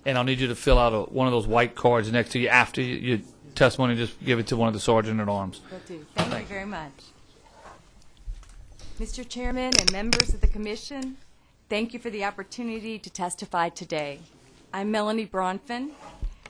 and I'll need you to fill out one of those white cards next to you after your testimony. Just give it to one of the sergeant-at-arms. Will do. Thank you very much. Mr. Chairman and members of the Commission, thank you for the opportunity to testify today. I'm Melanie Bronfman.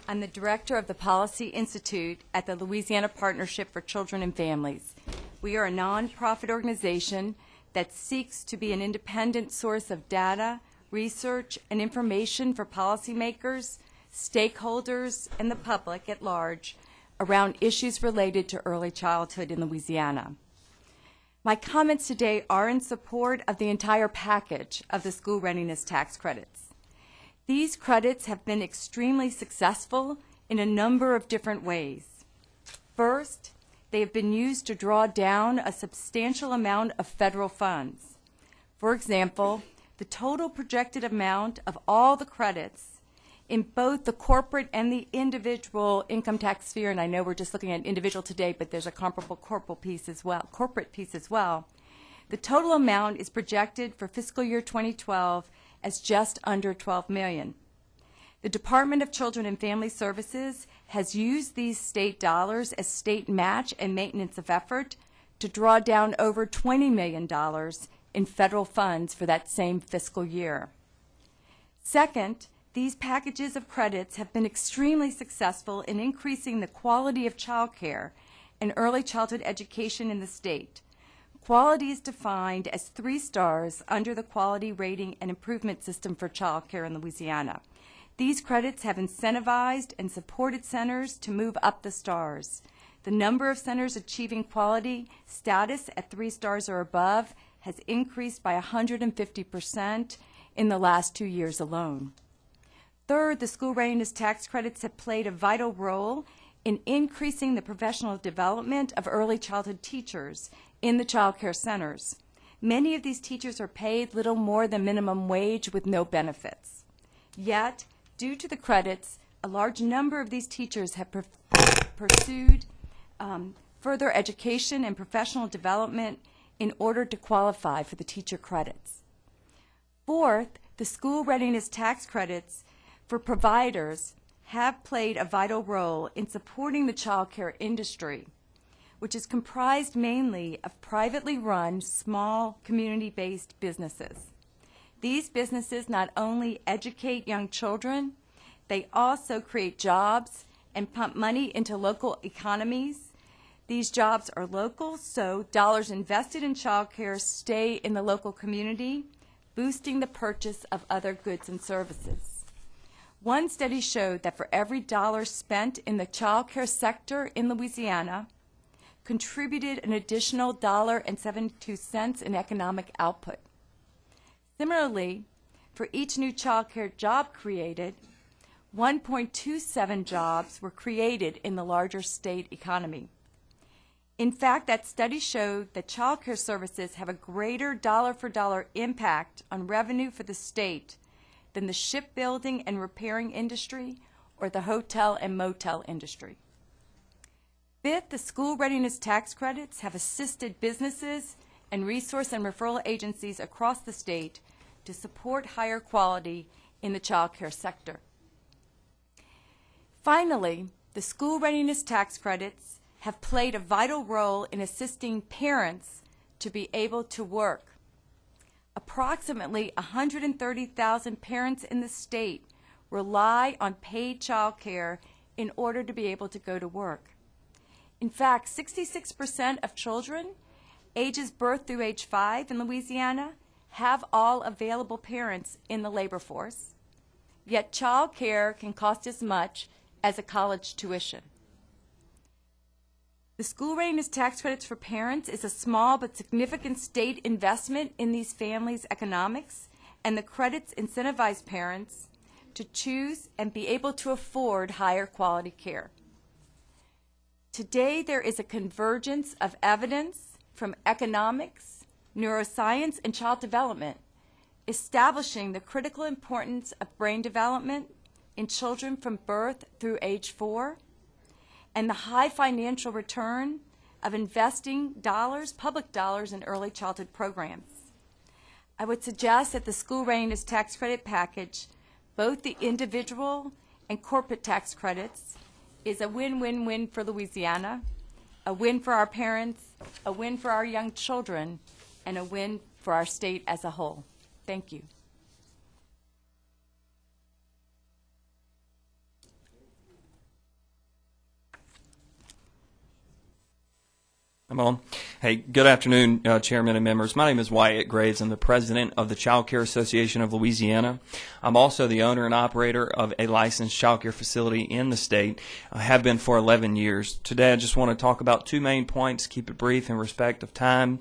I'm the Director of the Policy Institute at the Louisiana Partnership for Children and Families. We are a nonprofit organization that seeks to be an independent source of data, research, and information for policymakers, stakeholders, and the public at large around issues related to early childhood in Louisiana. My comments today are in support of the entire package of the school readiness tax credits. These credits have been extremely successful in a number of different ways. First, they have been used to draw down a substantial amount of federal funds. For example, the total projected amount of all the credits in both the corporate and the individual income tax sphere, and I know we're just looking at individual today, but there's a comparable corporate piece as well. The total amount is projected for fiscal year 2012 as just under $12 million. The Department of Children and Family Services has used these state dollars as state match and maintenance of effort to draw down over $20 million in federal funds for that same fiscal year. Second, these packages of credits have been extremely successful in increasing the quality of child care and early childhood education in the state. Quality is defined as 3 stars under the Quality Rating and Improvement System for Child Care in Louisiana. These credits have incentivized and supported centers to move up the stars. The number of centers achieving quality status at 3 stars or above has increased by 150% in the last 2 years alone. Third, the school readiness tax credits have played a vital role in increasing the professional development of early childhood teachers in the child care centers. Many of these teachers are paid little more than minimum wage with no benefits. Yet, due to the credits, a large number of these teachers have pursued further education and professional development in order to qualify for the teacher credits. Fourth, the school readiness tax credits for providers have played a vital role in supporting the child care industry, which is comprised mainly of privately run, small, community-based businesses. These businesses not only educate young children, they also create jobs and pump money into local economies. These jobs are local, so dollars invested in child care stay in the local community, boosting the purchase of other goods and services. One study showed that for every dollar spent in the child care sector in Louisiana, contributed an additional $1.72 in economic output. Similarly, for each new child care job created, 1.27 jobs were created in the larger state economy. In fact, that study showed that child care services have a greater dollar-for-dollar impact on revenue for the state than the shipbuilding and repairing industry or the hotel and motel industry. Fifth, the school readiness tax credits have assisted businesses and resource and referral agencies across the state to support higher quality in the child care sector. Finally, the school readiness tax credits have played a vital role in assisting parents to be able to work. Approximately 130,000 parents in the state rely on paid child care in order to be able to go to work. In fact, 66% of children ages birth through age 5 in Louisiana have all available parents in the labor force, yet child care can cost as much as a college tuition. The school readiness tax credits for parents is a small but significant state investment in these families' economics, and the credits incentivize parents to choose and be able to afford higher quality care. Today, there is a convergence of evidence from economics, neuroscience, and child development, establishing the critical importance of brain development in children from birth through age 4, and the high financial return of investing dollars, public dollars, in early childhood programs. I would suggest that the school readiness tax credit package both the individual and corporate tax credits is a win-win-win for Louisiana, a win for our parents, a win for our young children, and a win for our state as a whole. Thank you. I'm on. Hey, good afternoon, Chairman and members. My name is Wyatt Graves. I'm the president of the Child Care Association of Louisiana. I'm also the owner and operator of a licensed child care facility in the state. I have been for 11 years. Today, I just want to talk about two main points, keep it brief in respect of time.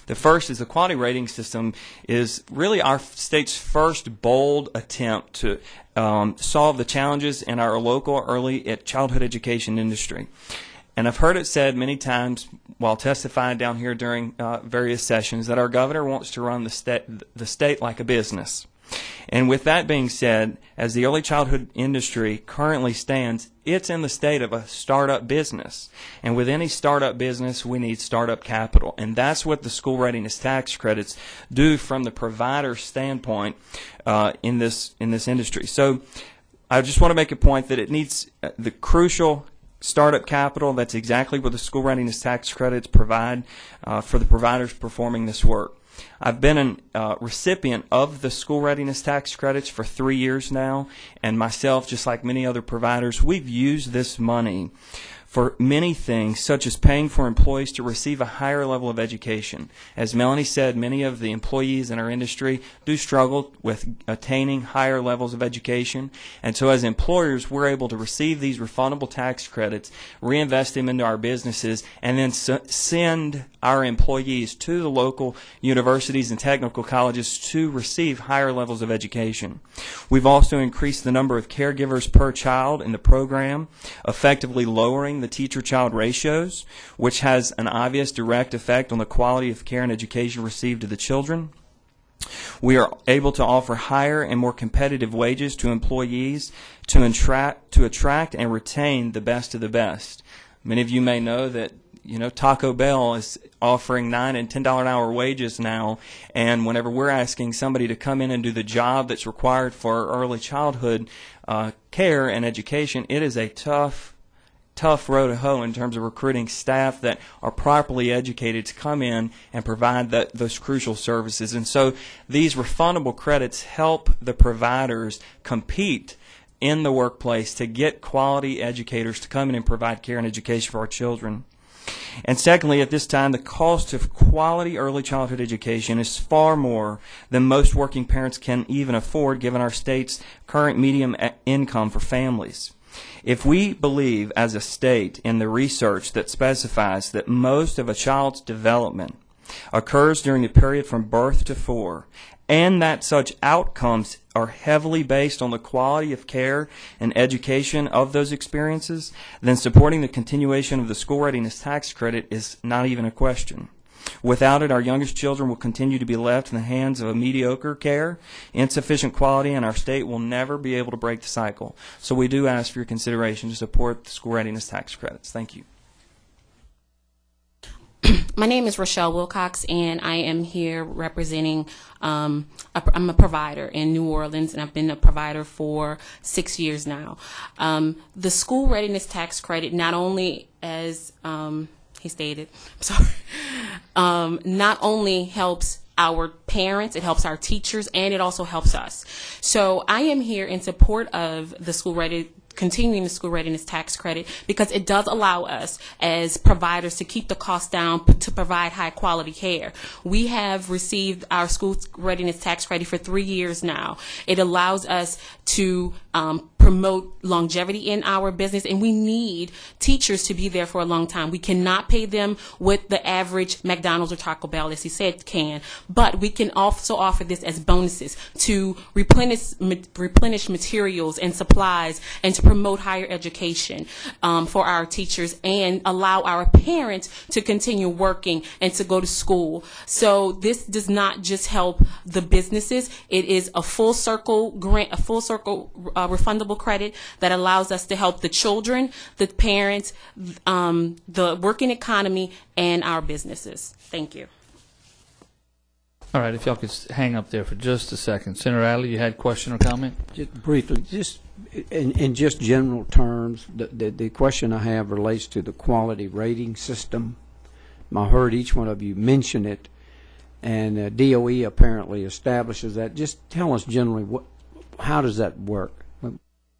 The first is the quality rating system is really our state's first bold attempt to solve the challenges in our local early childhood education industry. And I've heard it said many times while testifying down here during various sessions that our governor wants to run the state like a business. And with that being said, as the early childhood industry currently stands, it's in the state of a startup business. And with any startup business, we need startup capital. And that's what the school readiness tax credits do from the provider standpoint in this industry. So I just want to make a point that it needs the crucial startup capital. That's exactly what the school readiness tax credits provide for the providers performing this work. I've been a recipient of the school readiness tax credits for 3 years now, and myself, just like many other providers, we've used this money for many things, such as paying for employees to receive a higher level of education. As Melanie said, many of the employees in our industry do struggle with attaining higher levels of education. And so as employers, we're able to receive these refundable tax credits, reinvest them into our businesses, and then send our employees to the local universities and technical colleges to receive higher levels of education. We've also increased the number of caregivers per child in the program, effectively lowering the teacher-child ratios, which has an obvious direct effect on the quality of care and education received to the children. We are able to offer higher and more competitive wages to employees to attract and retain the best of the best. Many of you may know that Taco Bell is offering $9 and $10 an hour wages now, and whenever we're asking somebody to come in and do the job that's required for early childhood care and education, it is a tough road to hoe in terms of recruiting staff that are properly educated to come in and provide those crucial services. And so these refundable credits help the providers compete in the workplace to get quality educators to come in and provide care and education for our children. And secondly, at this time, the cost of quality early childhood education is far more than most working parents can even afford, given our state's current median income for families. If we believe as a state in the research that specifies that most of a child's development occurs during the period from birth to 4, and that such outcomes are heavily based on the quality of care and education of those experiences, then supporting the continuation of the school readiness tax credit is not even a question. Without it, our youngest children will continue to be left in the hands of a mediocre care, insufficient quality, and our state will never be able to break the cycle. So we do ask for your consideration to support the school readiness tax credits. Thank you. My name is Rochelle Wilcox, and I am here representing, I'm a provider in New Orleans, and I've been a provider for 6 years now. The school readiness tax credit, not only as he stated, not only helps our parents, it helps our teachers, and it also helps us. So I am here in support of the continuing the school readiness tax credit because it does allow us as providers to keep the cost down to provide high quality care. We have received our school readiness tax credit for 3 years now. It allows us to promote longevity in our business, and we need teachers to be there for a long time. We cannot pay them with the average McDonald's or Taco Bell, as he said can, but we can also offer this as bonuses to replenish materials and supplies and to promote higher education for our teachers and allow our parents to continue working and to go to school. So this does not just help the businesses. It is a full circle grant, a full circle refundable credit that allows us to help the children, the parents, the working economy, and our businesses. Thank you. All right, if y'all could hang up there for just a second. Senator Adley, you had a question or comment? Just briefly, just in just general terms, the question I have relates to the quality rating system. I heard each one of you mention it, and DOE apparently establishes that. Just tell us generally how does that work?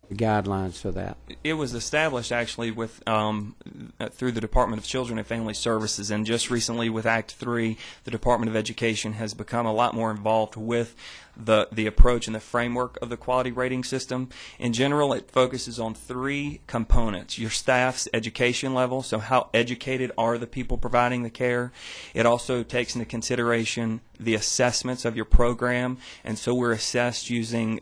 The guidelines for that. It was established actually with through the Department of Children and Family Services, and just recently with Act 3, the Department of Education has become a lot more involved with the approach and the framework of the quality rating system. In general, it focuses on 3 components: your staff's education level, so how educated are the people providing the care. It also takes into consideration the assessments of your program, and so we're assessed using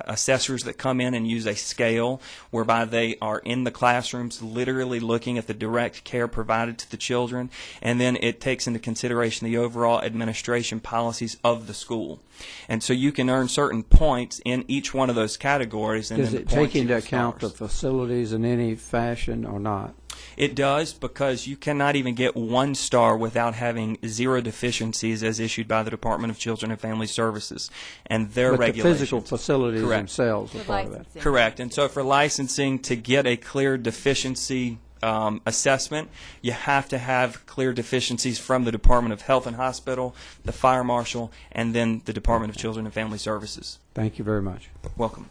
assessors that come in and use a scale whereby they are in the classrooms literally looking at the direct care provided to the children, and then it takes into consideration the overall administration policies of the school. And so you can earn certain points in each one of those categories. And does it take into account the facilities in any fashion or not? It does, because you cannot even get 1 star without having 0 deficiencies as issued by the Department of Children and Family Services and their regulations. The physical facilities Correct. themselves are part of that. Correct. And so for licensing, to get a clear deficiency assessment, you have to have clear deficiencies from the Department of Health and Hospital, the Fire Marshal, and then the Department of Children and Family Services. Thank you very much. Welcome.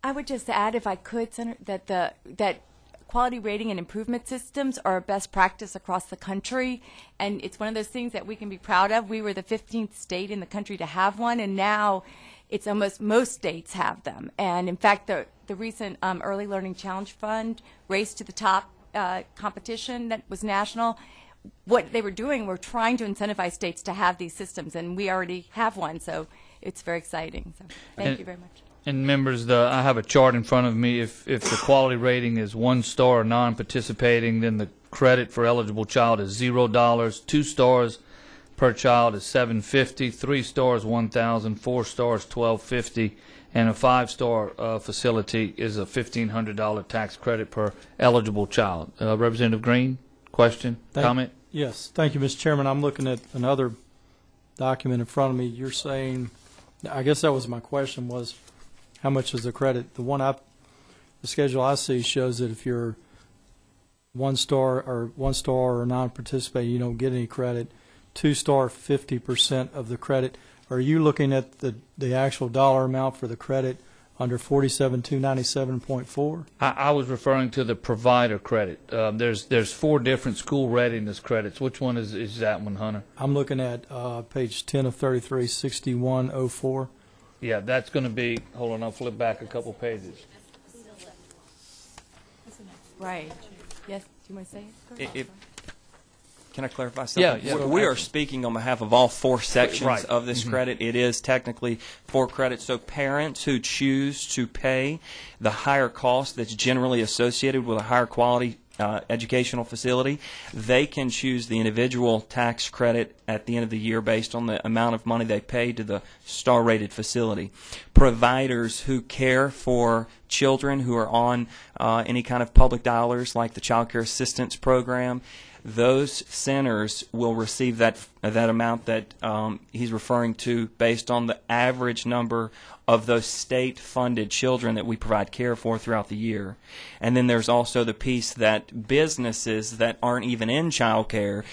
I would just add, if I could, Senator, that quality rating and improvement systems are a best practice across the country, and it's one of those things that we can be proud of. We were the 15th state in the country to have one, and now it's almost most states have them. And in fact, the recent Early Learning Challenge Fund Race to the Top competition that was national, what they were doing were trying to incentivize states to have these systems, and we already have one, so it's very exciting. So thank you very much. And members, I have a chart in front of me. If the quality rating is 1 star or non-participating, then the credit for eligible child is $0. 2 stars per child is $750. 3 stars $1,000. 4 stars $1,250, and a 5-star facility is a $1,500 tax credit per eligible child. Representative Green, question, comment? Yes, thank you, Mr. Chairman. I'm looking at another document in front of me. You're saying, I guess that was my question, was how much is the credit? The schedule I see shows that if you're 1 star or non-participating, you don't get any credit. 2 star, 50% of the credit. Are you looking at the actual dollar amount for the credit under 47297.4? I was referring to the provider credit. There's 4 different school readiness credits. Which one is that one, Hunter? I'm looking at page 10 of 33, 6104. Yeah, that's going to be, hold on, I'll flip back a couple pages. Right. Yes, do you want to say it? Can I clarify something? Yeah. We are speaking on behalf of all 4 sections Right. of this credit. It is technically 4 credits. So parents who choose to pay the higher cost that's generally associated with a higher quality educational facility, they can choose the individual tax credit at the end of the year based on the amount of money they pay to the star-rated facility. Providers who care for children who are on any kind of public dollars like the Child Care Assistance Program, those centers will receive that amount that he's referring to based on the average number of those state-funded children that we provide care for throughout the year. And then there's also the piece that businesses that aren't even in child care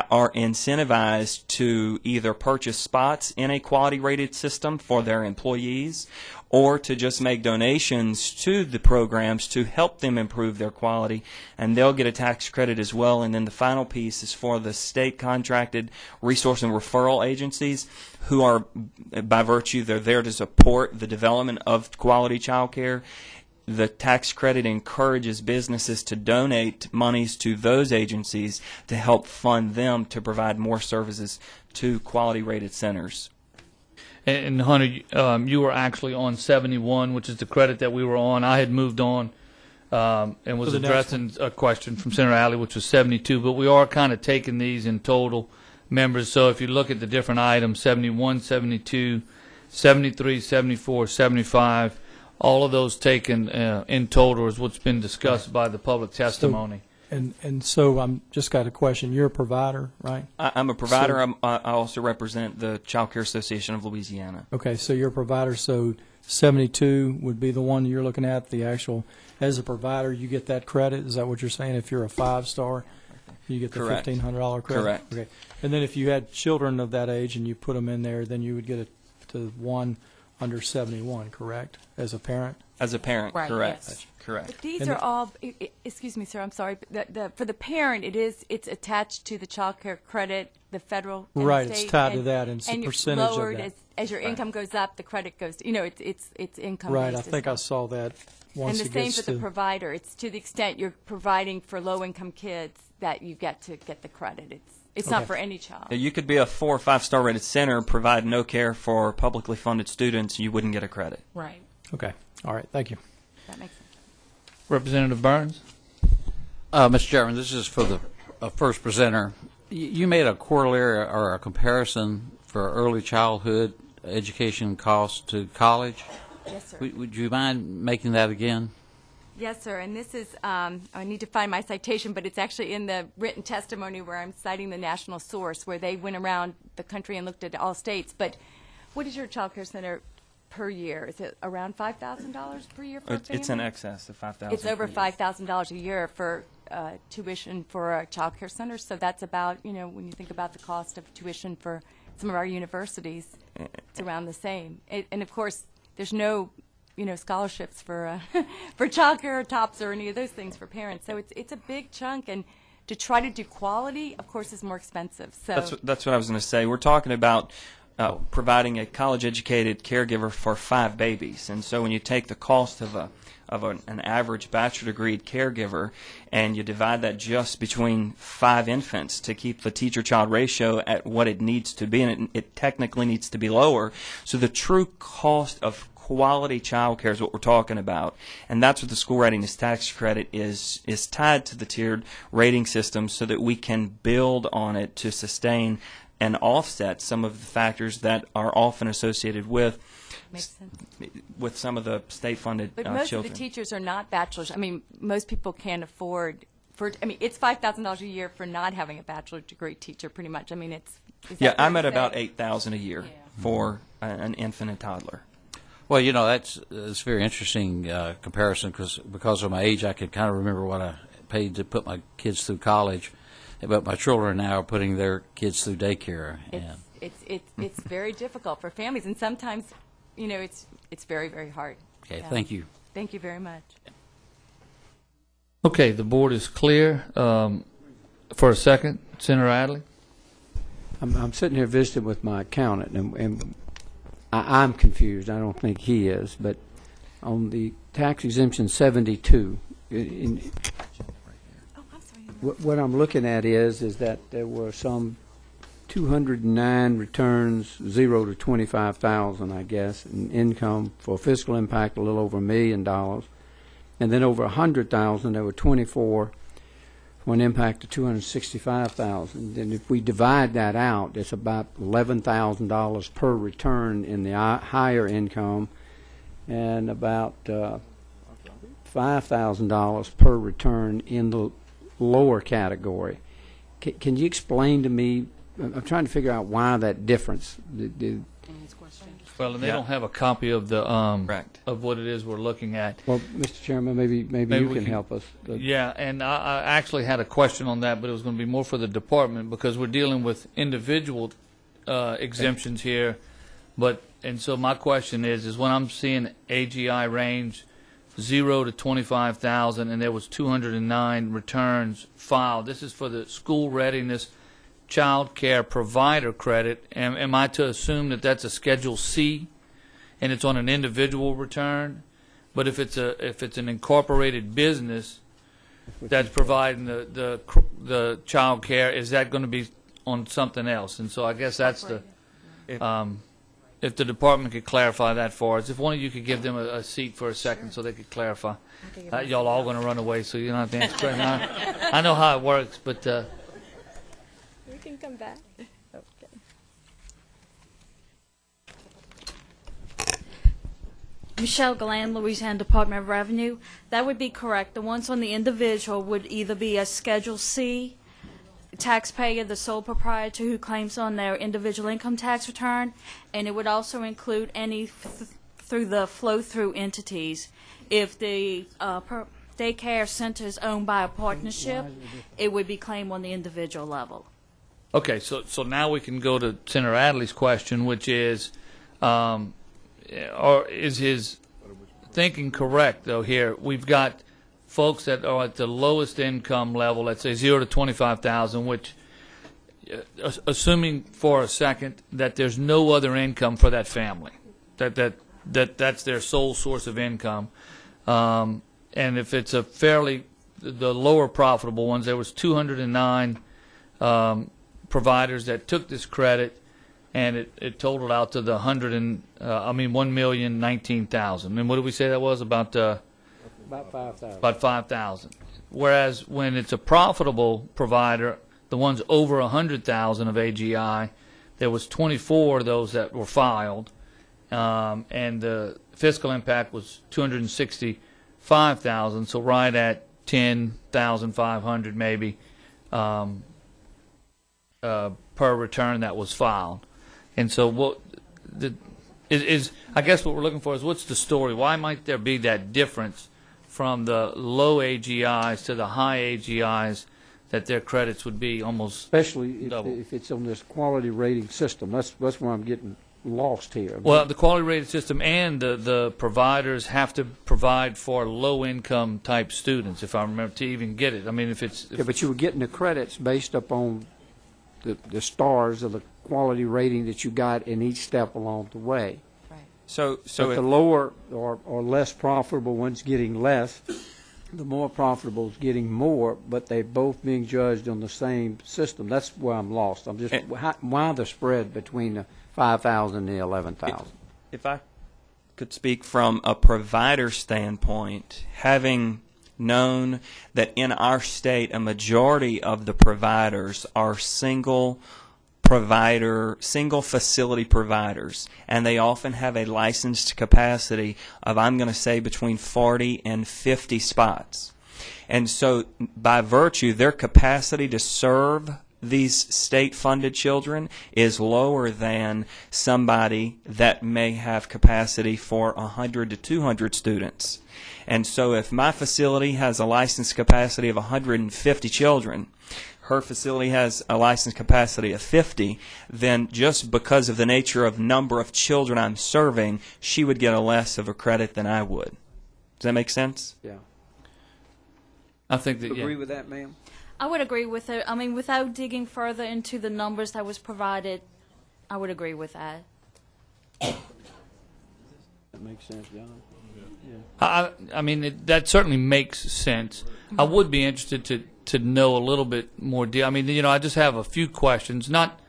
are incentivized to either purchase spots in a quality-rated system for their employees or to just make donations to the programs to help them improve their quality, and they'll get a tax credit as well. And then the final piece is for the state-contracted resource and referral agencies who are, by virtue, they're there to support the development of quality child care. The tax credit encourages businesses to donate monies to those agencies to help fund them to provide more services to quality-rated centers. And Hunter, you were actually on 71, which is the credit that we were on. I had moved on and was addressing a question from Senator Adley, which was 72. But we are kind of taking these in total, members. So if you look at the different items, 71, 72, 73, 74, 75, all of those taken in total is what's been discussed by the public testimony. And so I'm just got a question. You're a provider, right? I'm a provider. I also represent the Child Care Association of Louisiana. Okay, so you're a provider, so 72 would be the one you're looking at, the actual, as a provider, you get that credit? Is that what you're saying? If you're a 5-star, you get the Correct. $1,500 credit? Correct. Okay. And then if you had children of that age and you put them in there, then you would get it to one under 71, correct, as a parent? As a parent, Right, correct. yes. Correct. But these And are all, excuse me, sir, I'm sorry, but for the parent, it's attached to the child care credit, the federal and Right, state, it's tied to that, and it's a you're percentage of lowered that. as your income goes up, the credit goes, it's income Right, I based as think I well. saw that once And it the same gets for the to, provider. It's to the extent you're providing for low-income kids that you get to get the credit. It's not Okay. for any child. You could be a 4 or 5-star rated center, provide no care for publicly funded students, you wouldn't get a credit. Right. okay, all right, thank you. That makes sense. Representative Burns? Mr. Chairman, this is for the first presenter. You made a corollary or a comparison for early childhood education costs to college. Yes, sir. Would you mind making that again? Yes, sir. And this is, I need to find my citation, but it's actually in the written testimony where I'm citing the national source, where they went around the country and looked at all states. But what is your child care center per year? Is it around $5,000 per year for a family? It's in excess of $5,000. It's over per year. $5,000 a year for tuition for a child care center. So that's about, when you think about the cost of tuition for some of our universities, it's around the same. And of course, there's no, scholarships for for child care or TOPS or any of those things for parents. So it's a big chunk, and to try to do quality, of course, is more expensive. So That's what I was going to say. We're talking about providing a college-educated caregiver for 5 babies, and so when you take the cost of an average bachelor degree caregiver and you divide that just between 5 infants to keep the teacher-child ratio at what it needs to be, and it technically needs to be lower. So the true cost of quality child care is what we're talking about, and that's what the school readiness tax credit is tied to the tiered rating system, so that we can build on it to sustain and offset some of the factors that are often associated with makes sense. with some of the state-funded But most children. of the teachers are not bachelors. I mean, most people can't afford it's $5,000 a year for not having a bachelor degree teacher, pretty much. I mean, is Yeah, that fair I'm to at about say? $8,000 a year for an infant and toddler. Well, that's a very interesting comparison because of my age, I could kind of remember what I paid to put my kids through college, but my children now are putting their kids through daycare. And It's very difficult for families, and sometimes, it's very, very hard. okay, Yeah. thank you. Thank you very much. Okay, the board is clear. For a second, Senator Adley? I'm sitting here visiting with my accountant, and I'm confused. I don't think he is, but on the tax exemption 72, Oh, I'm sorry. what I'm looking at is that there were some 209 returns, 0 to 25,000, I guess, in income for fiscal impact a little over $1 million, and then over 100,000 there were 24 for an impact of 265,000. And if we divide that out, it's about $11,000 per return in the higher income, and about $5,000 per return in the lower category. Can you explain to me? I'm trying to figure out why that difference. Well, and they Yeah. don't have a copy of the Correct. of what it is we're looking at. Well, Mr. Chairman, maybe Maybe you we can can- help us. Yeah, and I actually had a question on that, but it was going to be more for the department because we're dealing with individual exemptions here. And so my question is when I'm seeing AGI range 0 to 25,000, and there was 209 returns filed. This is for the school readiness child care provider credit. Am I to assume that that's a Schedule C, and it's on an individual return? But if it's an incorporated business that's providing the child care, is that going to be on something else? And so I guess that's if the department could clarify that for us. If one of you could give them a seat for a second so they could clarify. Y'all all going to run away, so you don't have to answer questions. I know how it works, but We can come back. Okay. Michelle Galan, Louisiana Department of Revenue. That would be correct. The ones on the individual would either be a Schedule C taxpayer, the sole proprietor who claims on their individual income tax return, and it would also include any through the flow-through entities. If the daycare center is owned by a partnership, it would be claimed on the individual level. Okay, so now we can go to Senator Adley's question, which is, or is his thinking correct, though, here? We've got folks that are at the lowest income level, let's say 0 to 25,000, which, assuming for a second that there's no other income for that family, that's their sole source of income, and if it's a fairly, the lower profitable ones, there was 209 providers that took this credit, and it totaled out to the 1,019,000. And what did we say that was? About 5,000. About 5,000. Whereas when it's a profitable provider, the ones over 100,000 of AGI, there was 24 of those that were filed, and the fiscal impact was 265,000. So right at 10,500 maybe. Per return that was filed. And so what is I guess what we're looking for is what's the story? Why might there be that difference from the low AGIs to the high AGIs that their credits would be almost Especially double? if it's on this quality rating system. That's where I'm getting lost here. Well, the quality rated system and the providers have to provide for low income type students, if I remember, to even get it. I mean, if it's Yeah, but you were getting the credits based upon the stars of the quality rating that you got in each step along the way. So But the lower or less profitable ones getting less, the more profitable is getting more, but they both being judged on the same system. That's where I'm lost. I'm just why the spread between the 5,000 and the 11,000? if I could speak from a provider standpoint, having known that in our state a majority of the providers are single facility providers, and they often have a licensed capacity of, I'm going to say, between 40 and 50 spots. And so by virtue, their capacity to serve these state-funded children is lower than somebody that may have capacity for 100 to 200 students. And so if my facility has a licensed capacity of 150 children, her facility has a licensed capacity of 50, then just because of the nature of number of children I'm serving, she would get a less of a credit than I would. Does that make sense? Yeah. I think that Agree with that, ma'am? I would agree with it. I mean, without digging further into the numbers that was provided, I would agree with that. That makes sense, John. I mean, that certainly makes sense. I would be interested to know a little bit more. I mean, I just have a few questions, not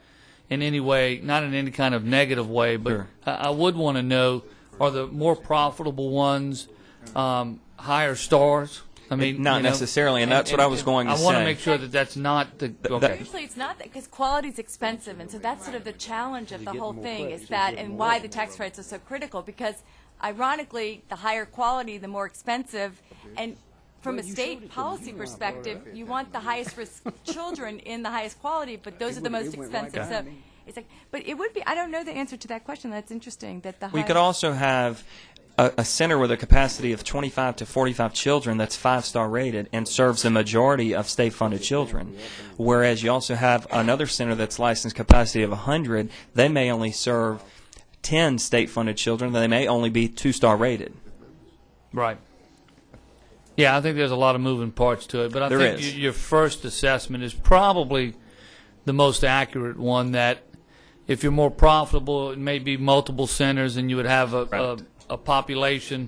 in any way, not in any kind of negative way, but Sure. I would want to know, are the more profitable ones higher stars? I mean, Not necessarily, and that's what I was going to I want to say. make sure that that's not the. Okay. Usually it's not, because quality is expensive, and so that's sort of the challenge of the whole thing, is that, and why the tax credits are so critical, because ironically, the higher quality, the more expensive, and from a state policy perspective, you want the highest risk children in the highest quality, but those are the most expensive. So it's like, but it would be, I don't know the answer to that question. That's interesting, that the We could also have a center with a capacity of 25 to 45 children that's 5-star rated and serves a majority of state-funded children, whereas you also have another center that's licensed capacity of 100. They may only serve 10 state-funded children. They may only be 2-star rated. Right. Yeah, I think there's a lot of moving parts to it, but I There think is. your first assessment is probably the most accurate one, that if you're more profitable, it may be multiple centers, and you would have a population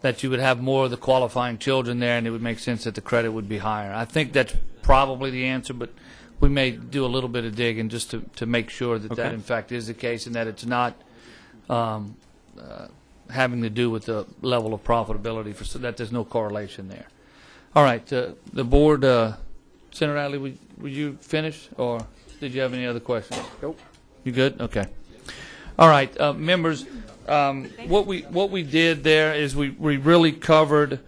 that you would have more of the qualifying children there, and it would make sense that the credit would be higher. I think that's probably the answer, but we may do a little bit of digging just to make sure that that in fact is the case, and that it's not having to do with the level of profitability, so that there's no correlation there. All right, the board, Senator Adley, were you finished, or did you have any other questions? Nope. You good? Okay. All right, members, what we did there is we really covered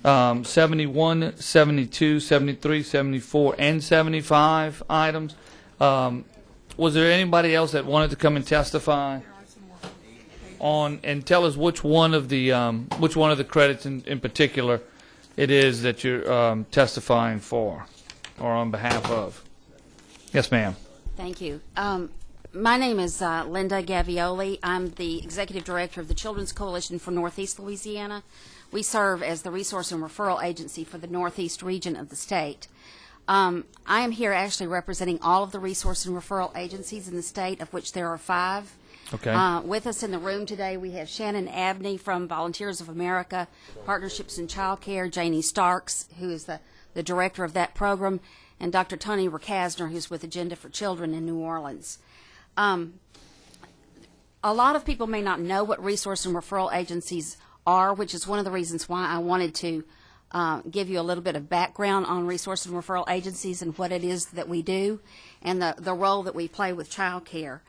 71, 72, 73, 74, and 75 items. Was there anybody else that wanted to come and testify on and tell us which one of the credits in particular it is that you're testifying for or on behalf of? Yes, ma'am. Thank you. My name is Linda Gavioli. I'm the Executive Director of the Children's Coalition for Northeast Louisiana. We serve as the Resource and Referral Agency for the Northeast region of the state. I am here actually representing all of the Resource and Referral Agencies in the state, of which there are 5. Okay. With us in the room today, we have Shannon Abney from Volunteers of America, Partnerships in Child Care, Janie Starks, who is the director of that program, and Dr. Tony Rukasner, who's with Agenda for Children in New Orleans. A lot of people may not know what resource and referral agencies are, which is one of the reasons why I wanted to give you a little bit of background on resource and referral agencies and what it is that we do and the role that we play with child care.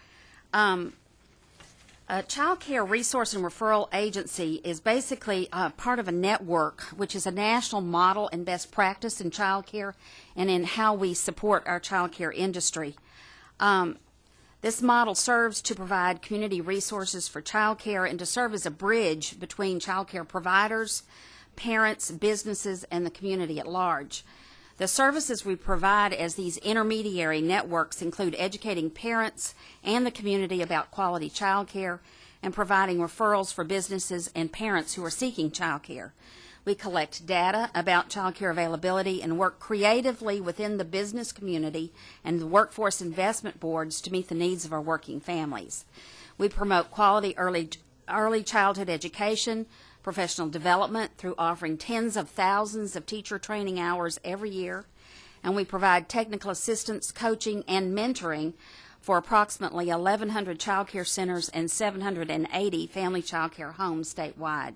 A Child Care Resource and Referral Agency is basically part of a network, which is a national model and best practice in child care and in how we support our child care industry. This model serves to provide community resources for child care and to serve as a bridge between child care providers, parents, businesses, and the community at large. The services we provide as these intermediary networks include educating parents and the community about quality child care and providing referrals for businesses and parents who are seeking child care. We collect data about child care availability and work creatively within the business community and the workforce investment boards to meet the needs of our working families. We promote quality early childhood education, professional development through offering tens of thousands of teacher training hours every year, and we provide technical assistance, coaching, and mentoring for approximately 1,100 child care centers and 780 family child care homes statewide.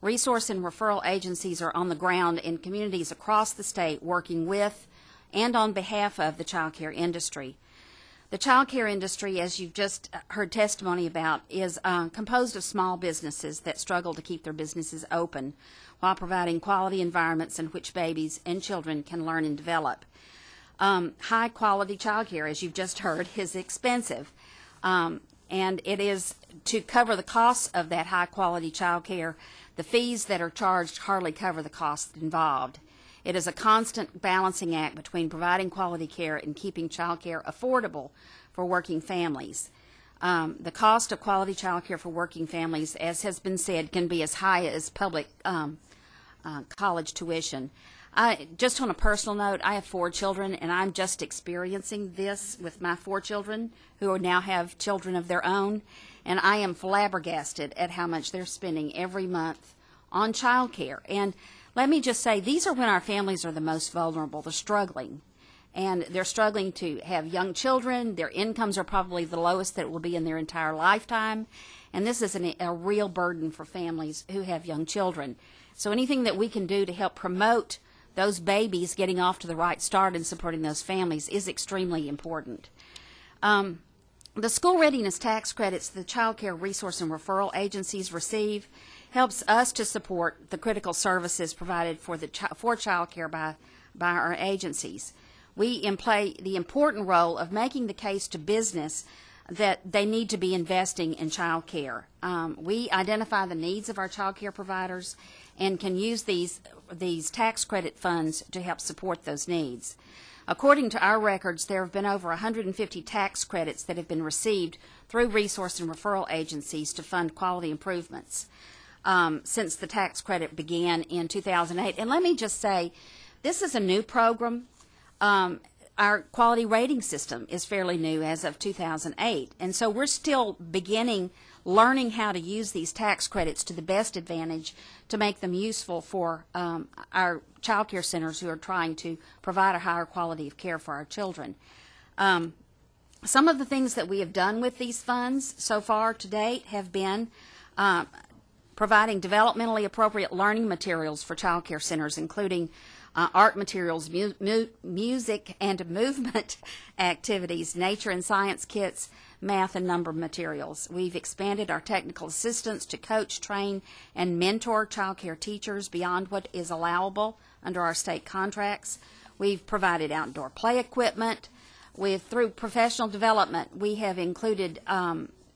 Resource and referral agencies are on the ground in communities across the state working with and on behalf of the child care industry. The child care industry, as you've just heard testimony about, is composed of small businesses that struggle to keep their businesses open while providing quality environments in which babies and children can learn and develop. High quality child care, as you've just heard, is expensive. And it is to cover the costs of that high quality child care. The fees that are charged hardly cover the costs involved. It is a constant balancing act between providing quality care and keeping child care affordable for working families. The cost of quality child care for working families, as has been said, can be as high as public college tuition. Just on a personal note, I have 4 children, and I'm just experiencing this with my 4 children who now have children of their own, and I am flabbergasted at how much they're spending every month on child care. And let me just say, these are when our families are the most vulnerable. They're struggling. And they're struggling to have young children. Their incomes are probably the lowest that it will be in their entire lifetime. And this is a real burden for families who have young children. So anything that we can do to help promote those babies getting off to the right start and supporting those families is extremely important. The school readiness tax credits the Child Care Resource and Referral Agencies receive helps us to support the critical services provided for child care by our agencies. We play the important role of making the case to business that they need to be investing in child care. We identify the needs of our child care providers and can use these tax credit funds to help support those needs. According to our records, there have been over 150 tax credits that have been received through resource and referral agencies to fund quality improvements since the tax credit began in 2008. And let me just say, this is a new program. Our quality rating system is fairly new as of 2008, and so we're still learning how to use these tax credits to the best advantage to make them useful for our child care centers who are trying to provide a higher quality of care for our children. Some of the things that we have done with these funds so far to date have been providing developmentally appropriate learning materials for child care centers, including art materials, music and movement activities, nature and science kits, math and number materials. We've expanded our technical assistance to coach, train, and mentor child care teachers beyond what is allowable under our state contracts. We've provided outdoor play equipment. Through professional development, we have included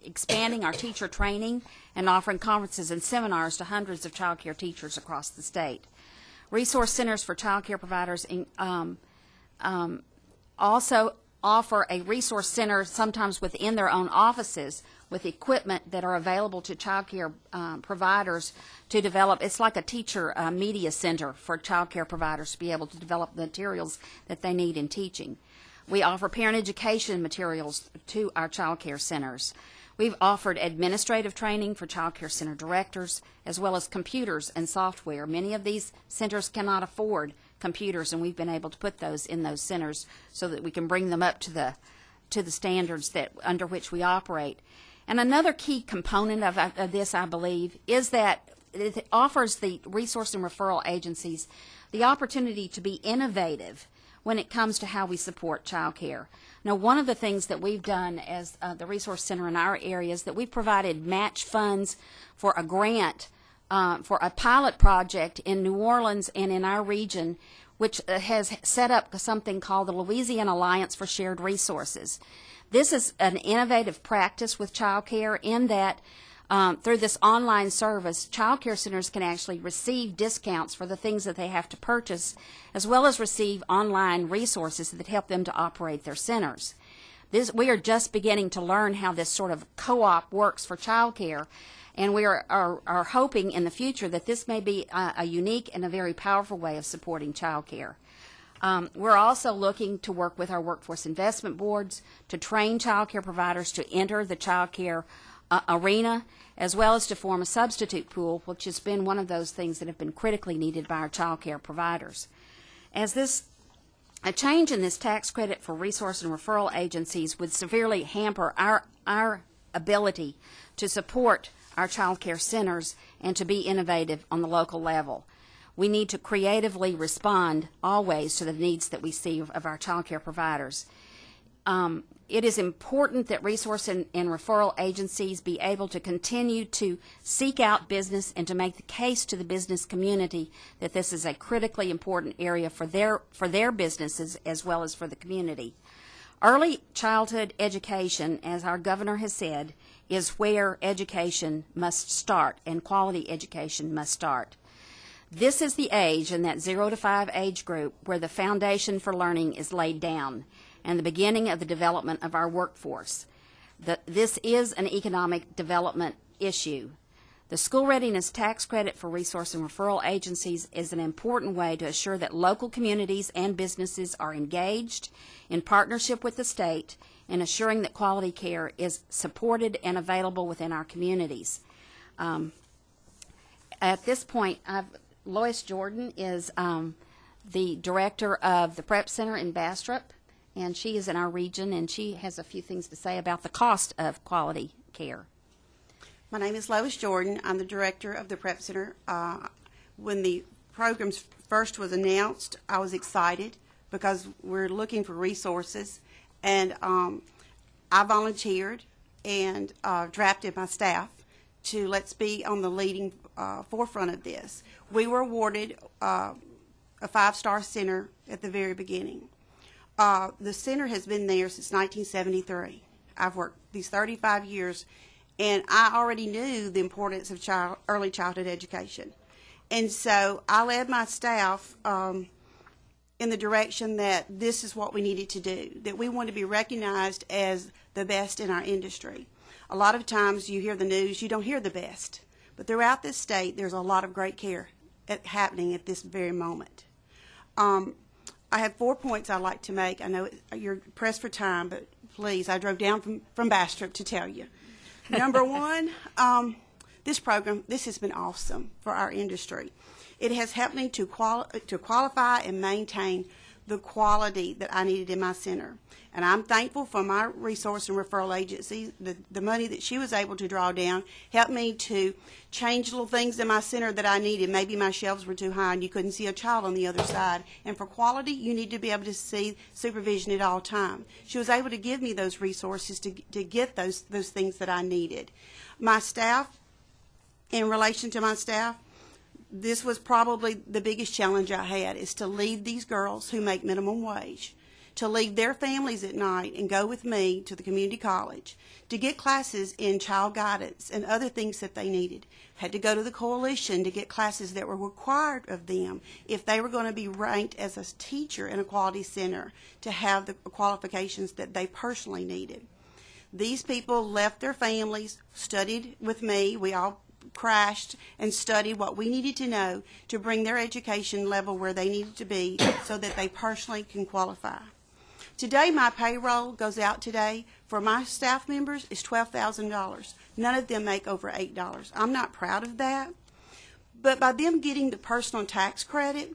expanding our teacher training and offering conferences and seminars to hundreds of child care teachers across the state. Resource centers for child care providers also offer a resource center sometimes within their own offices with equipment that are available to child care providers to develop. It's like a teacher media center for child care providers to be able to develop the materials that they need in teaching. We offer parent education materials to our child care centers. We've offered administrative training for child care center directors, as well as computers and software. Many of these centers cannot afford computers, and we've been able to put those in those centers so that we can bring them up to the standards that under which we operate. And another key component of this, I believe, is that it offers the resource and referral agencies the opportunity to be innovative when it comes to how we support child care. Now, one of the things that we've done as the Resource Center in our area is that we've provided match funds for a grant for a pilot project in New Orleans and in our region, which has set up something called the Louisiana Alliance for Shared Resources. This is an innovative practice with child care in that through this online service, child care centers can actually receive discounts for the things that they have to purchase, as well as receive online resources that help them to operate their centers. We are just beginning to learn how this sort of co-op works for child care, and we are hoping in the future that this may be a unique and a very powerful way of supporting child care. We're also looking to work with our workforce investment boards to train child care providers to enter the child care arena, as well as to form a substitute pool, which has been one of those things that have been critically needed by our child care providers. A change in this tax credit for resource and referral agencies would severely hamper our ability to support our child care centers and to be innovative on the local level. We need to creatively respond always to the needs that we see of our child care providers. It is important that resource and referral agencies be able to continue to seek out business and to make the case to the business community that this is a critically important area for their businesses as well as for the community. Early childhood education, as our governor has said, is where education must start and quality education must start. This is the age, in that 0 to 5 age group, where the foundation for learning is laid down and the beginning of the development of our workforce. This is an economic development issue. The school readiness tax credit for resource and referral agencies is an important way to assure that local communities and businesses are engaged in partnership with the state in assuring that quality care is supported and available within our communities. At this point, Lois Jordan is the director of the Prep Center in Bastrop, and she is in our region, and she has a few things to say about the cost of quality care. My name is Lois Jordan. I'm the director of the Prep Center. When the program first was announced, I was excited because we're looking for resources, and I volunteered and drafted my staff to let's be on the leading forefront of this. We were awarded a 5-star center at the very beginning. The center has been there since 1973. I've worked these 35 years, and I already knew the importance of early childhood education. And so I led my staff in the direction that this is what we needed to do, that we want to be recognized as the best in our industry. A lot of times you hear the news, you don't hear the best. But throughout this state, there's a lot of great care happening at this very moment. I have 4 points I'd like to make. I know you're pressed for time, but please, I drove down from Bastrop to tell you. Number one, this program, this has been awesome for our industry. It has helped me to qualify and maintain the quality that I needed in my center. And I'm thankful for my resource and referral agency. The money that she was able to draw down helped me to change little things in my center that I needed. Maybe my shelves were too high and you couldn't see a child on the other side. And for quality, you need to be able to see supervision at all times. She was able to give me those resources to get those things that I needed. My staff, in relation to my staff, this was probably the biggest challenge I had, is to leave these girls who make minimum wage, to leave their families at night and go with me to the community college, to get classes in child guidance and other things that they needed. Had to go to the coalition to get classes that were required of them if they were going to be ranked as a teacher in a quality center, to have the qualifications that they personally needed. These people left their families, studied with me. We all crashed and studied what we needed to know to bring their education level where they needed to be so that they personally can qualify. Today, my payroll goes out today for my staff members is $12,000. None of them make over $8. I'm not proud of that, but by them getting the personal tax credit,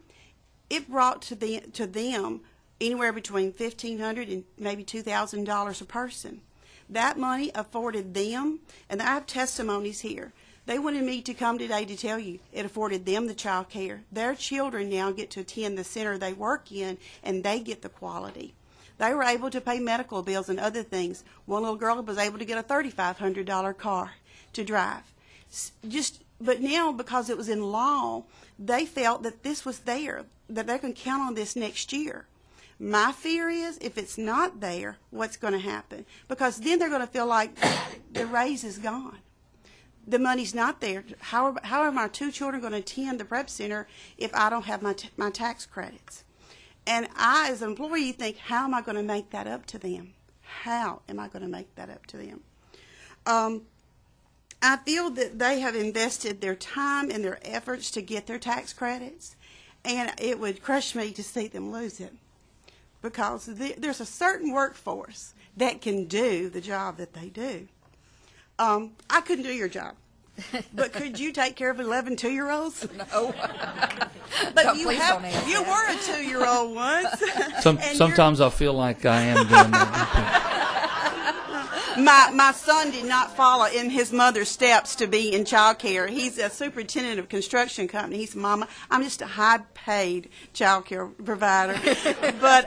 it brought to them anywhere between $1,500 and maybe $2,000 a person. That money afforded them, and I have testimonies here. They wanted me to come today to tell you it afforded them the child care. Their children now get to attend the center they work in, and they get the quality. They were able to pay medical bills and other things. One little girl was able to get a $3,500 car to drive. But now, because it was in law, they felt that this was there, that they can count on this next year. My fear is, if it's not there, what's going to happen? Because then they're going to feel like the raise is gone. The money's not there. How are my two children going to attend the prep center if I don't have my tax credits? And I, as an employee, think, how am I going to make that up to them? How am I going to make that up to them? I feel that they have invested their time and their efforts to get their tax credits, and it would crush me to see them lose it, because there's a certain workforce that can do the job that they do. I couldn't do your job, but could you take care of 11 two-year-olds? No. But you were a 2-year-old once. Sometimes I feel like I am doing that. My son did not follow in his mother's steps to be in child care. He's a superintendent of a construction company. He said, Mama, I'm just a high-paid child care provider. But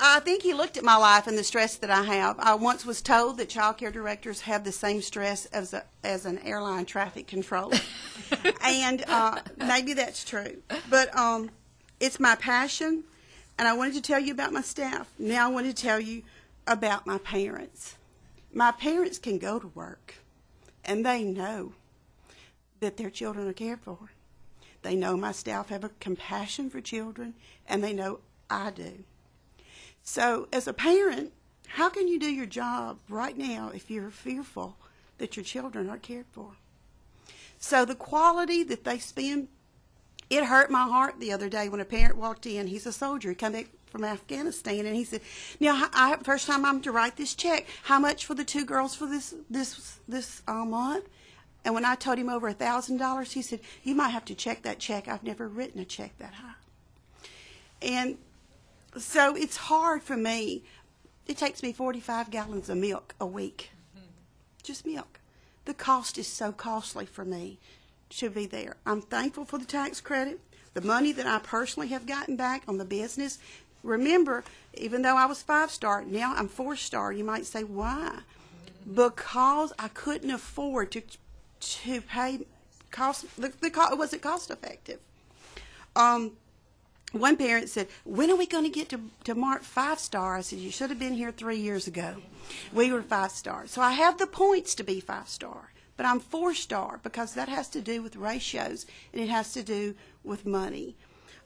I think he looked at my life and the stress that I have. I once was told that child care directors have the same stress as an airline traffic controller. And maybe that's true. But it's my passion, and I wanted to tell you about my staff. Now I want to tell you about my parents. My parents can go to work, and they know that their children are cared for. They know my staff have a compassion for children, and they know I do. So as a parent, how can you do your job right now if you're fearful that your children aren't cared for? So the quality that they spend, it hurt my heart the other day when a parent walked in. He's a soldier. He came back from Afghanistan, and he said, now, first time I'm to write this check, how much for the two girls for this month? And when I told him over $1,000, he said, you might have to check that check. I've never written a check that high. And so it's hard for me. It takes me 45 gallons of milk a week, just milk. The cost is so costly for me to be there. I'm thankful for the tax credit, the money that I personally have gotten back on the business. Remember, even though I was 5-star, now I'm 4-star. You might say, why? Because I couldn't afford to pay cost. It wasn't cost effective. One parent said, when are we going to get to mark 5-star? I said, you should have been here 3 years ago. We were 5-star. So I have the points to be 5-star, but I'm 4-star because that has to do with ratios, and it has to do with money.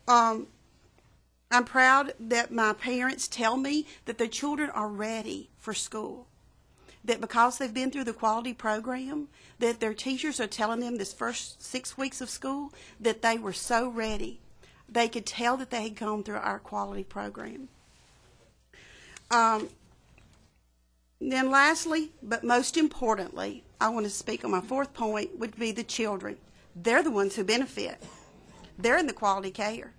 I'm proud that my parents tell me that their children are ready for school, that because they've been through the quality program, that their teachers are telling them this first 6 weeks of school that they were so ready. They could tell that they had gone through our quality program. Then lastly, but most importantly, I want to speak on my fourth point, would be the children. They're the ones who benefit. They're in the quality care.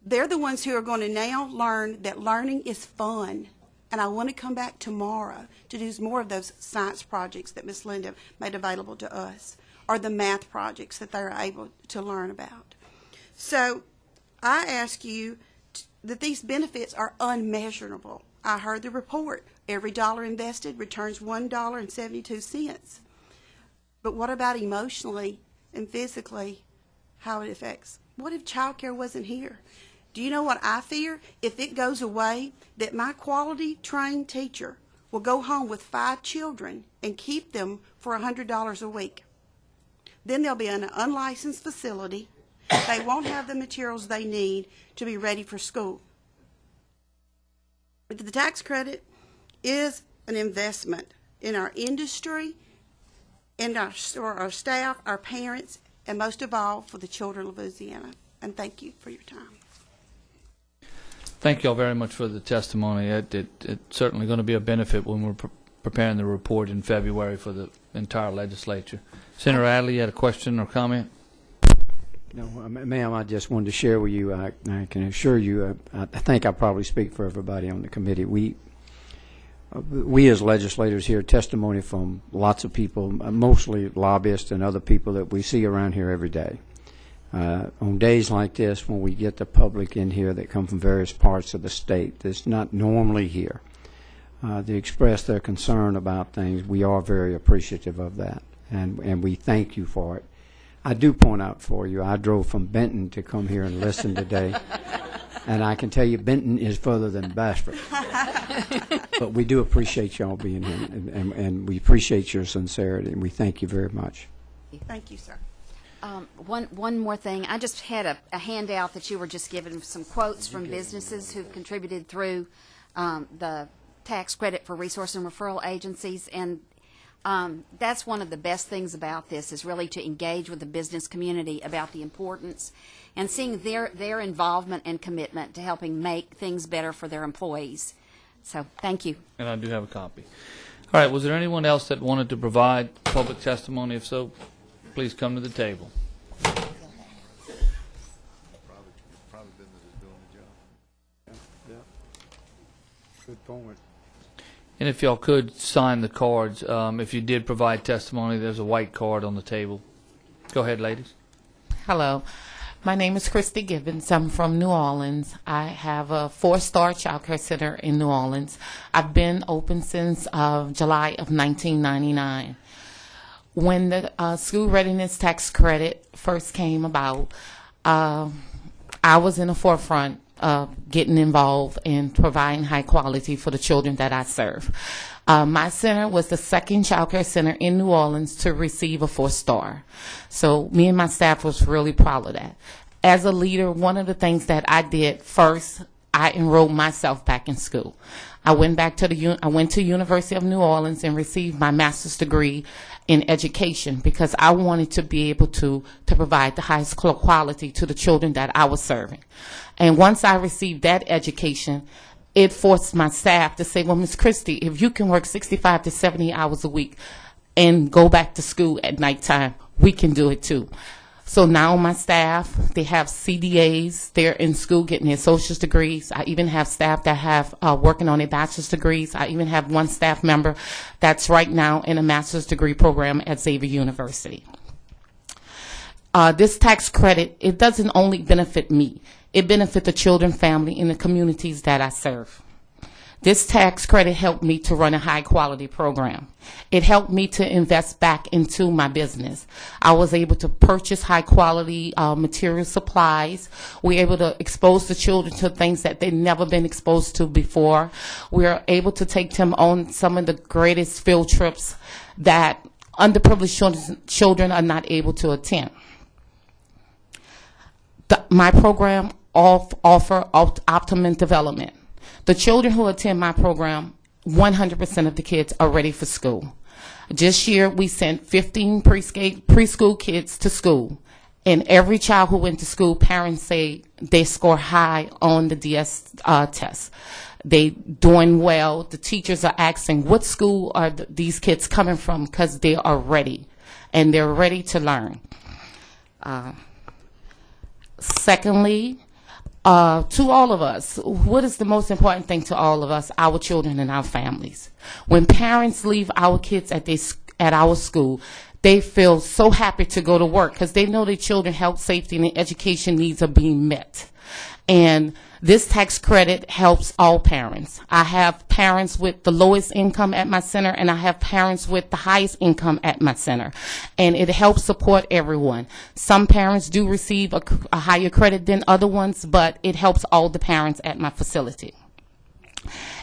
They're the ones who are going to now learn that learning is fun. And I want to come back tomorrow to do more of those science projects that Ms. Linda made available to us, or the math projects that they're able to learn about. So I ask you that these benefits are unmeasurable. I heard the report. Every dollar invested returns $1.72. But what about emotionally and physically, how it affects? What if child care wasn't here? Do you know what I fear? If it goes away, that my quality trained teacher will go home with 5 children and keep them for $100 a week. Then they'll be in an unlicensed facility. They won't have the materials they need to be ready for school. But the tax credit is an investment in our industry, and our staff, our parents, and most of all, for the children of Louisiana. And thank you for your time. Thank you all very much for the testimony. It's certainly going to be a benefit when we're preparing the report in February for the entire legislature. Senator Adley, you had a question or comment? No, ma'am, I just wanted to share with you, I can assure you, I think I probably speak for everybody on the committee. We as legislators hear testimony from lots of people, mostly lobbyists and other people that we see around here every day. On days like this, when we get the public in here that come from various parts of the state that's not normally here, to express their concern about things, we are very appreciative of that, and we thank you for it. I do point out for you, I drove from Benton to come here and listen today, and I can tell you Benton is further than Bastrop. But we do appreciate y'all being here, and we appreciate your sincerity, and we thank you very much. Thank you, sir. One more thing. I just had a handout that you were just given, some quotes from businesses who've contributed through the tax credit for resource and referral agencies, and that's one of the best things about this, is really to engage with the business community about the importance and seeing their involvement and commitment to helping make things better for their employees. So thank you. And I do have a copy. All right, was there anyone else that wanted to provide public testimony? If so, please come to the table. Good point. And if y'all could sign the cards, if you did provide testimony, there's a white card on the table. Go ahead, ladies. Hello. My name is Christy Gibbons. I'm from New Orleans. I have a 4-star child care center in New Orleans. I've been open since July of 1999. When the school readiness tax credit first came about, I was in the forefront of getting involved in providing high quality for the children that I serve. My center was the second child care center in New Orleans to receive a 4-star. So me and my staff was really proud of that. As a leader, one of the things that I did first, I enrolled myself back in school. I went to University of New Orleans and received my master's degree in education because I wanted to be able to provide the highest quality to the children that I was serving. And once I received that education, it forced my staff to say, well, Ms. Christie, if you can work 65 to 70 hours a week and go back to school at nighttime, we can do it too. So now my staff, they have CDAs. They're in school getting their associate's degrees. I even have staff that have working on their bachelor's degrees. I even have one staff member that's right now in a master's degree program at Xavier University. This tax credit, it doesn't only benefit me. It benefits the children, family, and the communities that I serve. This tax credit helped me to run a high-quality program. It helped me to invest back into my business. I was able to purchase high-quality material supplies. We were able to expose the children to things that they'd never been exposed to before. We were able to take them on some of the greatest field trips that underprivileged children are not able to attend. My program offer optimum development. The children who attend my program, 100% of the kids are ready for school. This year, we sent 15 preschool kids to school. And every child who went to school, parents say they score high on the DS test. They doing well. The teachers are asking, what school are these kids coming from? Because they are ready. And they're ready to learn. Secondly, To all of us, what is the most important thing to all of us? Our children and our families. When parents leave our kids at our school, they feel so happy to go to work because they know their children's health, safety, and education needs are being met. And this tax credit helps all parents. I have parents with the lowest income at my center, and I have parents with the highest income at my center. And it helps support everyone. Some parents do receive a higher credit than other ones, but it helps all the parents at my facility.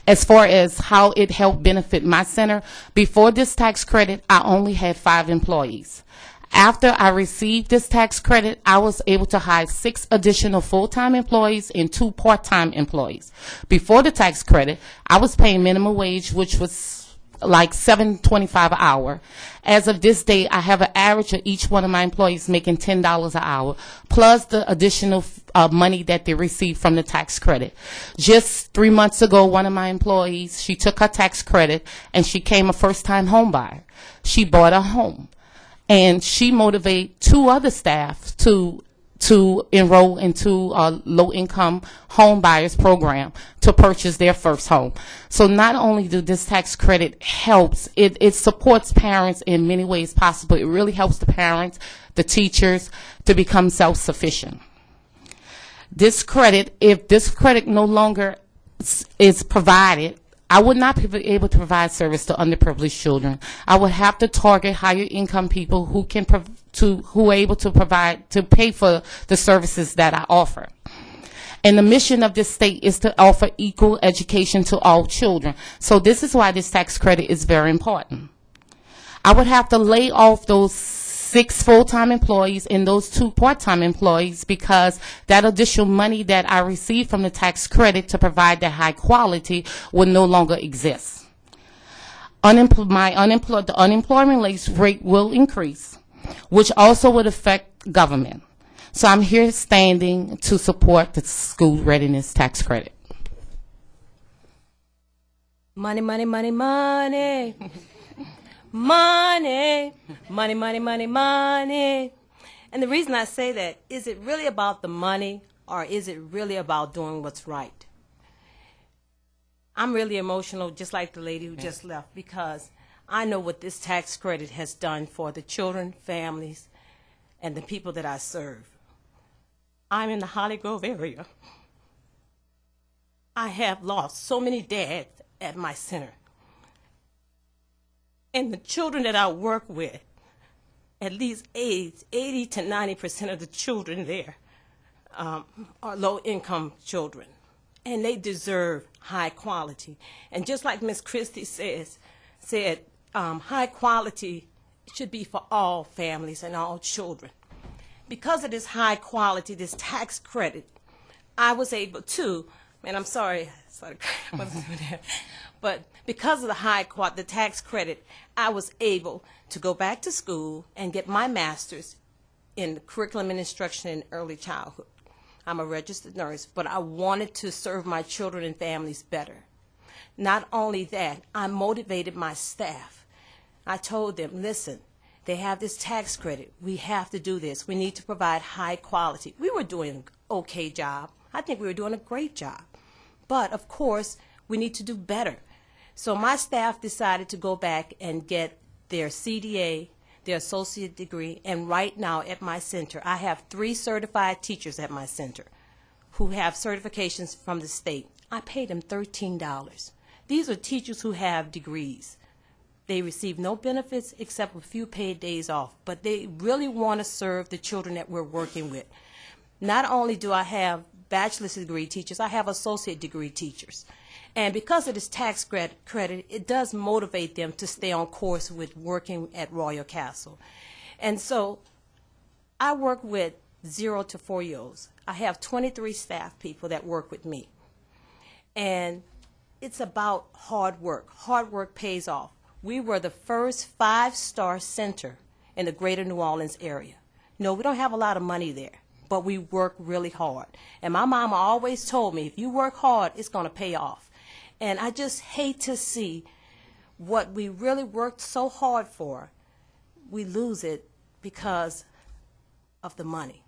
As far as how it helped benefit my center, before this tax credit, I only had 5 employees. After I received this tax credit, I was able to hire 6 additional full-time employees and 2 part-time employees. Before the tax credit, I was paying minimum wage, which was like $7.25 an hour. As of this day, I have an average of each one of my employees making $10 an hour, plus the additional money that they receive from the tax credit. Just 3 months ago, one of my employees, she took her tax credit and she became a first-time home buyer. She bought a home. And she motivated 2 other staff to enroll into a low-income home buyers program to purchase their first home. So not only do this tax credit helps, it supports parents in many ways possible. It really helps the parents, the teachers, to become self-sufficient. This credit, if this credit no longer is provided, I would not be able to provide service to underprivileged children. I would have to target higher income people who are able to pay for the services that I offer. And the mission of this state is to offer equal education to all children. So this is why this tax credit is very important. I would have to lay off those 6 full-time employees and those 2 part-time employees because that additional money that I receive from the tax credit to provide that high quality will no longer exist. The unemployment rate will increase, which also would affect government. So I'm here standing to support the school readiness tax credit. Money, money, money, money. Money, money, money, money, money. And the reason I say that, is it really about the money or is it really about doing what's right? I'm really emotional, just like the lady who just left, because I know what this tax credit has done for the children, families, and the people that I serve. I'm in the Holly Grove area. I have lost so many dads at my center. And the children that I work with, at least 80 to 90% of the children there are low-income children. And they deserve high quality. And just like Ms. Christie said, high quality should be for all families and all children. Because of this high quality, this tax credit, I was able to, and I'm sorry, but because of the tax credit, I was able to go back to school and get my master's in curriculum and instruction in early childhood. I'm a registered nurse, but I wanted to serve my children and families better. Not only that, I motivated my staff. I told them, listen, they have this tax credit. We have to do this. We need to provide high quality. We were doing an okay job. I think we were doing a great job. But, of course, we need to do better. So my staff decided to go back and get their CDA, their associate degree, and right now at my center, I have 3 certified teachers at my center who have certifications from the state. I paid them $13. These are teachers who have degrees. They receive no benefits except a few paid days off, but they really want to serve the children that we're working with. Not only do I have bachelor's degree teachers, I have associate degree teachers. And because of this tax credit, it does motivate them to stay on course with working at Royal Castle. And so I work with 0 to 4-year-olds. I have 23 staff people that work with me. And it's about hard work. Hard work pays off. We were the first 5-star center in the greater New Orleans area. No, we don't have a lot of money there, but we work really hard. And my mama always told me, if you work hard, it's going to pay off. And I just hate to see what we really worked so hard for, we lose it because of the money.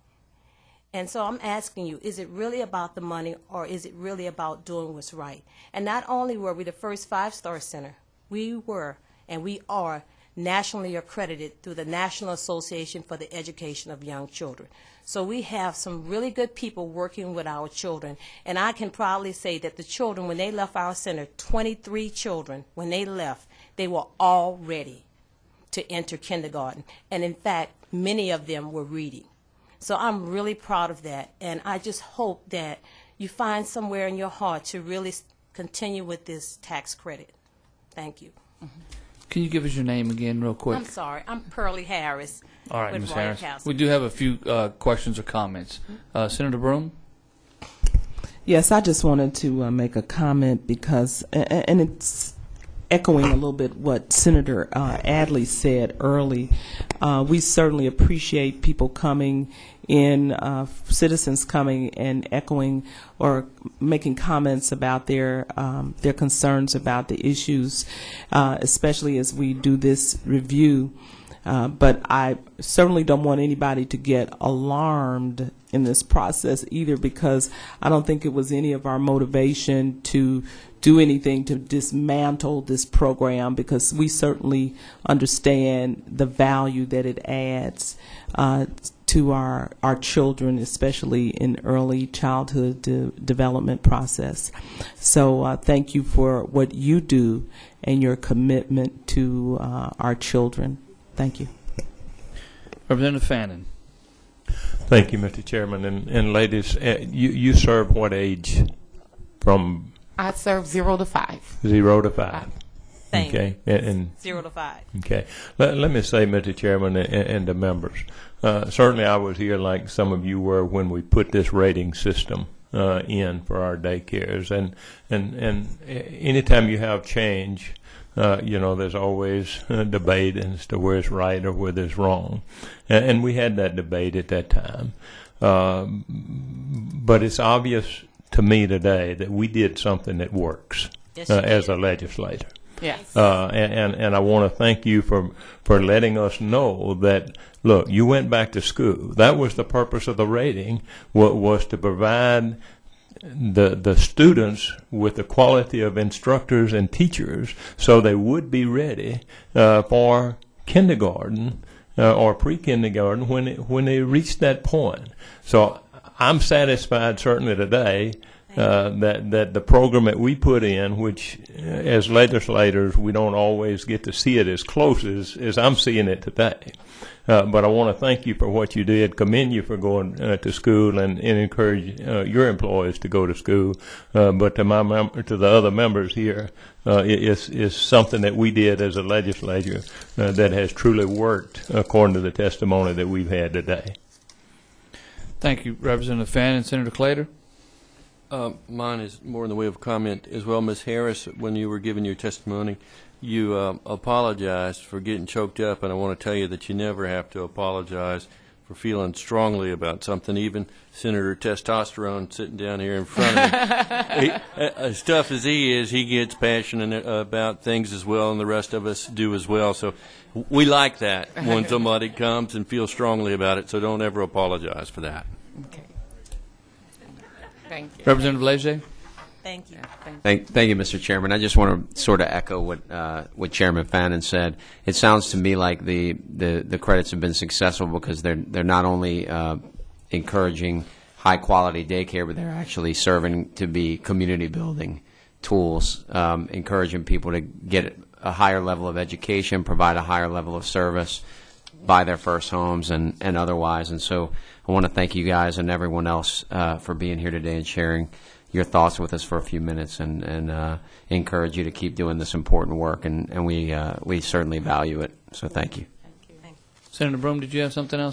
And so I'm asking you, is it really about the money, or is it really about doing what's right? And not only were we the first 5-star center, we were and we are nationally accredited through the National Association for the Education of Young Children. So we have some really good people working with our children, and I can proudly say that the children, when they left our center, 23 children, when they left, they were all ready to enter kindergarten. And in fact, many of them were reading. So I'm really proud of that, and I just hope that you find somewhere in your heart to really continue with this tax credit. Thank you. Can you give us your name again real quick? I'm sorry. I'm Pearlie Harris. All right, with Ms. Royal Harris. Council. We do have a few questions or comments. Senator Broome? Yes, I just wanted to make a comment because, and it's echoing a little bit what Senator Adley said early. We certainly appreciate people coming in, citizens coming and echoing or making comments about their concerns about the issues, especially as we do this review. But I certainly don't want anybody to get alarmed in this process either, because I don't think it was any of our motivation to do anything to dismantle this program, because we certainly understand the value that it adds to our children, especially in early childhood development process. So thank you for what you do and your commitment to our children. Thank you. Representative Fannin. Thank you, Mr. Chairman. And ladies, you serve what age? From I serve 0 to 5. 0 to 5. Thank okay. you. And 0 to 5. Okay. Let me say, Mr. Chairman, and the members, certainly I was here like some of you were when we put this rating system in for our daycares. And anytime you have change, there's always a debate as to where it's right or where it's wrong. And we had that debate at that time. But it's obvious to me today that we did something that works as a legislator. Yes. And I want to thank you for letting us know that, look, you went back to school. That was the purpose of the rating, was to provide the students with the quality of instructors and teachers so they would be ready for kindergarten or pre-kindergarten when they reach that point. So I'm satisfied certainly today that the program that we put in, which as legislators we don't always get to see it as close as I'm seeing it today. But I want to thank you for what you did, commend you for going to school, and encourage your employees to go to school. But to the other members here, it's something that we did as a legislature that has truly worked according to the testimony that we've had today. Thank you, Representative Fannin. Senator Claytor? Mine is more in the way of comment as well. Ms. Harris, when you were giving your testimony, you apologized for getting choked up, and I want to tell you that you never have to apologize for feeling strongly about something. Even Senator Testosterone sitting down here in front of me, as tough as he is, he gets passionate about things as well, and the rest of us do as well. So we like that when somebody comes and feels strongly about it, so don't ever apologize for that. Okay. Thank you. Representative Leger? Thank you. Thank you, Mr. Chairman. I just want to sort of echo what Chairman Fannin said. It sounds to me like the credits have been successful because they're not only encouraging high quality daycare, but they're actually serving to be community building tools, encouraging people to get a higher level of education, provide a higher level of service, buy their first homes and otherwise. And so I want to thank you guys and everyone else for being here today and sharing your thoughts with us for a few minutes, and encourage you to keep doing this important work, and we certainly value it. So thank you. Senator Broome, did you have something else?